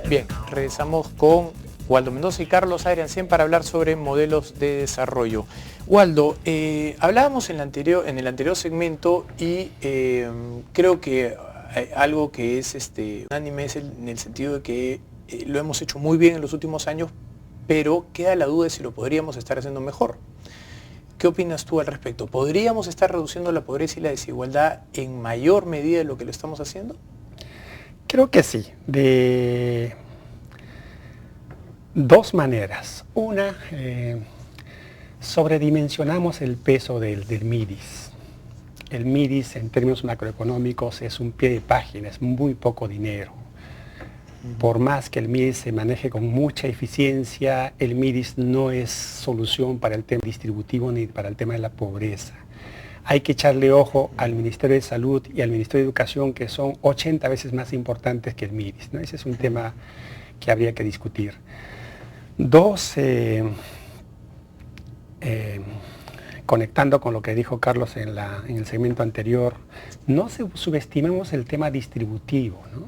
Bien, regresamos con Waldo Mendoza y Carlos Adriancén para hablar sobre modelos de desarrollo. Waldo, hablábamos en el anterior segmento y creo que algo que es unánime es en el sentido de que lo hemos hecho muy bien en los últimos años, pero queda la duda de si lo podríamos estar haciendo mejor. ¿Qué opinas tú al respecto? ¿Podríamos estar reduciendo la pobreza y la desigualdad en mayor medida de lo que lo estamos haciendo? Creo que sí, de dos maneras. Una, sobredimensionamos el peso del MIDIS. El MIDIS en términos macroeconómicos es un pie de página, es muy poco dinero. Por más que el MIDIS se maneje con mucha eficiencia, el MIDIS no es solución para el tema distributivo ni para el tema de la pobreza. Hay que echarle ojo al Ministerio de Salud y al Ministerio de Educación, que son 80 veces más importantes que el MIDIS, ¿no? Ese es un tema que habría que discutir. Dos, conectando con lo que dijo Carlos en el segmento anterior, no subestimemos el tema distributivo, ¿no?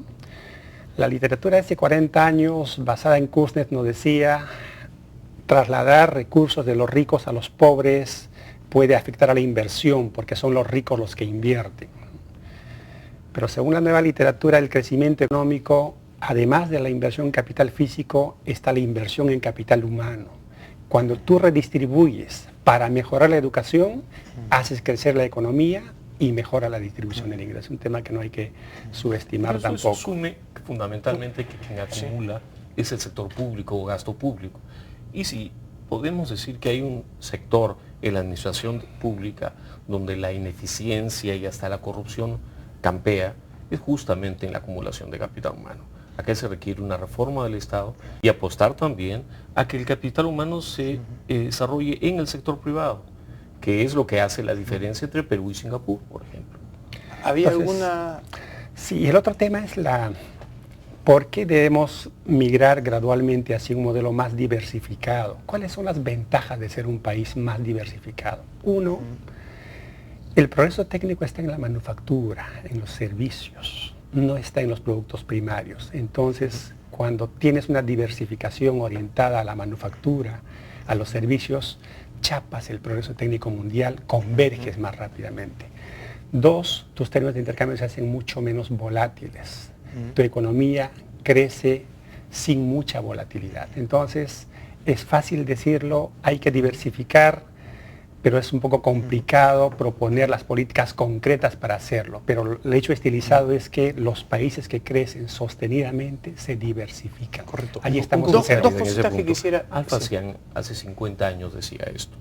La literatura de hace 40 años, basada en Kuznets, nos decía trasladar recursos de los ricos a los pobres puede afectar a la inversión, porque son los ricos los que invierten. Pero según la nueva literatura del crecimiento económico, además de la inversión en capital físico, está la inversión en capital humano. Cuando tú redistribuyes para mejorar la educación, haces crecer la economía y mejora la distribución del ingreso. Es un tema que no hay que subestimar tampoco. Eso asume fundamentalmente que quien acumula es el sector público o gasto público. Y si podemos decir que hay un sector en la administración pública donde la ineficiencia y hasta la corrupción campea, es justamente en la acumulación de capital humano. Acá se requiere una reforma del Estado y apostar también a que el capital humano se desarrolle en el sector privado, que es lo que hace la diferencia entre Perú y Singapur, por ejemplo. ¿Había alguna...? Sí, el otro tema es ¿por qué debemos migrar gradualmente hacia un modelo más diversificado? ¿Cuáles son las ventajas de ser un país más diversificado? Uno, el progreso técnico está en la manufactura, en los servicios, no está en los productos primarios. Entonces, cuando tienes una diversificación orientada a la manufactura, a los servicios, chapas el progreso técnico mundial, converges más rápidamente. Dos, tus términos de intercambio se hacen mucho menos volátiles. Tu economía crece sin mucha volatilidad. Entonces, es fácil decirlo, hay que diversificar, pero es un poco complicado proponer las políticas concretas para hacerlo. Pero el hecho estilizado es que los países que crecen sostenidamente se diversifican. Correcto. Allí estamos. Dos cositas que quisiera... Alfa-Cian hace 50 años decía esto.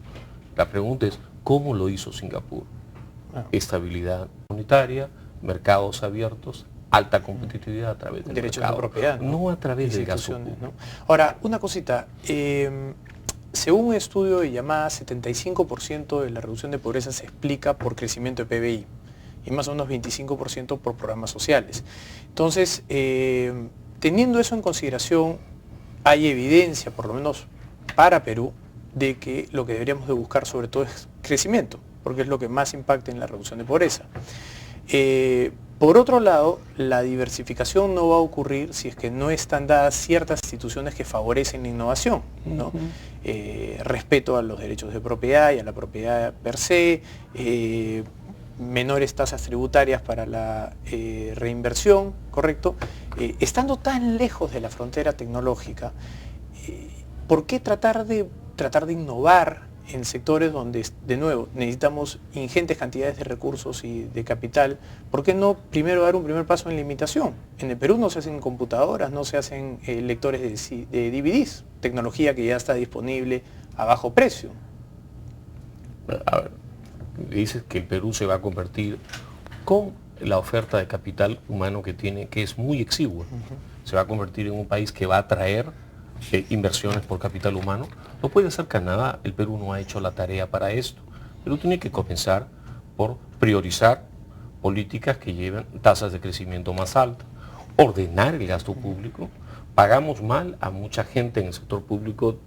La pregunta es, ¿cómo lo hizo Singapur? Estabilidad monetaria, mercados abiertos, alta competitividad a través del derechos mercado, de propiedad, no a través del gasto, ¿no? Ahora, una cosita, según un estudio de llamada, 75% de la reducción de pobreza se explica por crecimiento de PBI y más o menos 25% por programas sociales. Entonces, teniendo eso en consideración, hay evidencia, por lo menos para Perú, de que lo que deberíamos de buscar sobre todo es crecimiento, porque es lo que más impacta en la reducción de pobreza. Por otro lado, la diversificación no va a ocurrir si es que no están dadas ciertas instituciones que favorecen la innovación, ¿no? Respeto a los derechos de propiedad y a la propiedad per se, menores tasas tributarias para la reinversión, ¿correcto? Estando tan lejos de la frontera tecnológica, ¿por qué tratar de innovar en sectores donde, de nuevo, necesitamos ingentes cantidades de recursos y de capital? ¿Por qué no primero dar un primer paso en la imitación? En el Perú no se hacen computadoras, no se hacen lectores de DVDs, tecnología que ya está disponible a bajo precio. A ver, dices que el Perú se va a convertir con la oferta de capital humano que tiene, que es muy exigua, se va a convertir en un país que va a atraer inversiones por capital humano. No puede ser Canadá, el Perú no ha hecho la tarea para esto. Perú tiene que comenzar por priorizar políticas que lleven tasas de crecimiento más altas, ordenar el gasto público. Pagamos mal a mucha gente en el sector público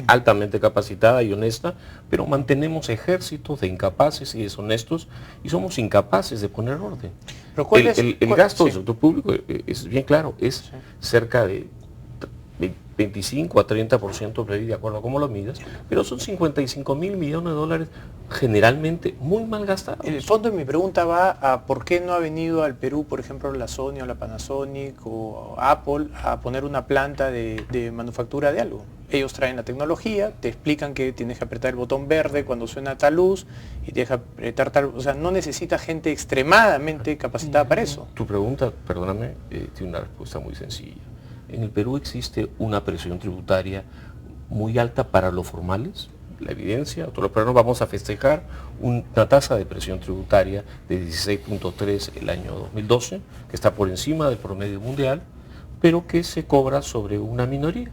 altamente capacitada y honesta, pero mantenemos ejércitos de incapaces y deshonestos y somos incapaces de poner orden. El gasto del sector público es bien claro, es cerca de 25 a 30% PBI, de acuerdo a cómo lo midas, pero son 55.000 millones de dólares generalmente muy mal gastados. En el fondo mi pregunta va a por qué no ha venido al Perú, por ejemplo, la Sony o la Panasonic o Apple a poner una planta de manufactura de algo. Ellos traen la tecnología, te explican que tienes que apretar el botón verde cuando suena tal luz y tienes que apretar tal... O sea, no necesita gente extremadamente capacitada para eso. Tu pregunta, perdóname, tiene una respuesta muy sencilla. En el Perú existe una presión tributaria muy alta para los formales. La evidencia, todos los peruanos vamos a festejar una tasa de presión tributaria de 16.3 el año 2012, que está por encima del promedio mundial, pero que se cobra sobre una minoría,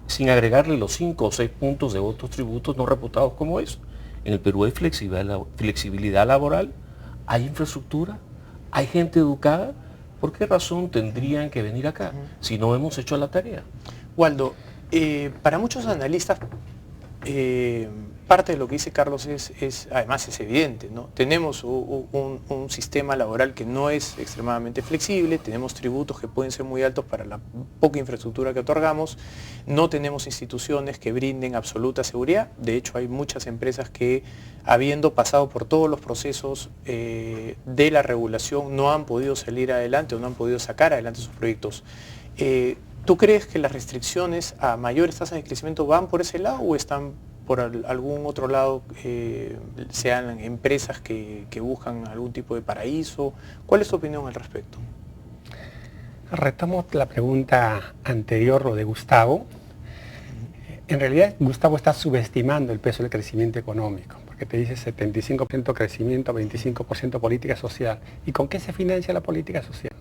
sin agregarle los 5 o 6 puntos de otros tributos no reputados como eso. En el Perú hay flexibilidad laboral, hay infraestructura, hay gente educada. ¿Por qué razón tendrían que venir acá si no hemos hecho la tarea? Waldo, para muchos analistas, parte de lo que dice Carlos además es evidente, ¿no? Tenemos un sistema laboral que no es extremadamente flexible, tenemos tributos que pueden ser muy altos para la poca infraestructura que otorgamos, no tenemos instituciones que brinden absoluta seguridad. De hecho, hay muchas empresas que, habiendo pasado por todos los procesos de la regulación, no han podido salir adelante o no han podido sacar adelante sus proyectos. ¿Tú crees que las restricciones a mayores tasas de crecimiento van por ese lado o están por algún otro lado, sean empresas que buscan algún tipo de paraíso? ¿Cuál es tu opinión al respecto? Retomo la pregunta anterior, lo de Gustavo. En realidad, Gustavo está subestimando el peso del crecimiento económico, porque te dice 75% crecimiento, 25% política social. ¿Y con qué se financia la política social?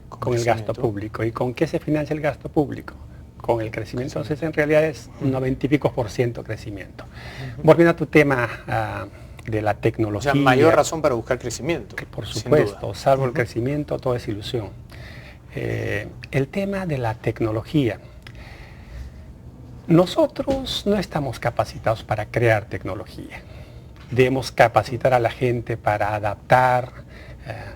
Con el gasto público. ¿Y con qué se financia el gasto público? Con el crecimiento. Entonces, en realidad es un 90 y pico % crecimiento. Volviendo a tu tema de la tecnología. O sea, mayor razón para buscar crecimiento. Por supuesto, salvo el crecimiento, todo es ilusión. El tema de la tecnología. Nosotros no estamos capacitados para crear tecnología. Debemos capacitar a la gente para adaptar,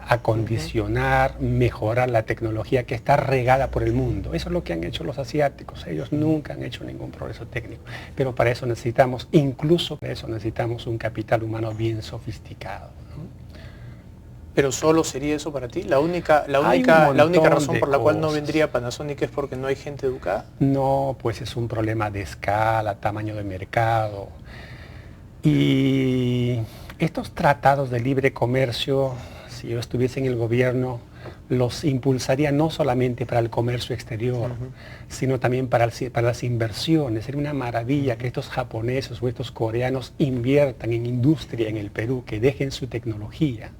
acondicionar, mejorar la tecnología que está regada por el mundo. Eso es lo que han hecho los asiáticos. Ellos nunca han hecho ningún progreso técnico. Pero para eso necesitamos, incluso para eso necesitamos un capital humano bien sofisticado, ¿no? ¿Pero solo sería eso para ti? ¿La única razón por la cual no vendría Panasonic es porque no hay gente educada? No, pues es un problema de escala, tamaño de mercado. Y estos tratados de libre comercio, si yo estuviese en el gobierno, los impulsaría no solamente para el comercio exterior, sino también para las inversiones. Sería una maravilla que estos japoneses o estos coreanos inviertan en industria en el Perú, que dejen su tecnología.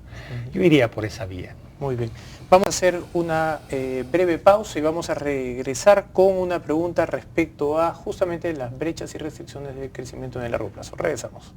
Yo iría por esa vía. Muy bien. Vamos a hacer una breve pausa y vamos a regresar con una pregunta respecto a justamente las brechas y restricciones de crecimiento en el largo plazo. Regresamos.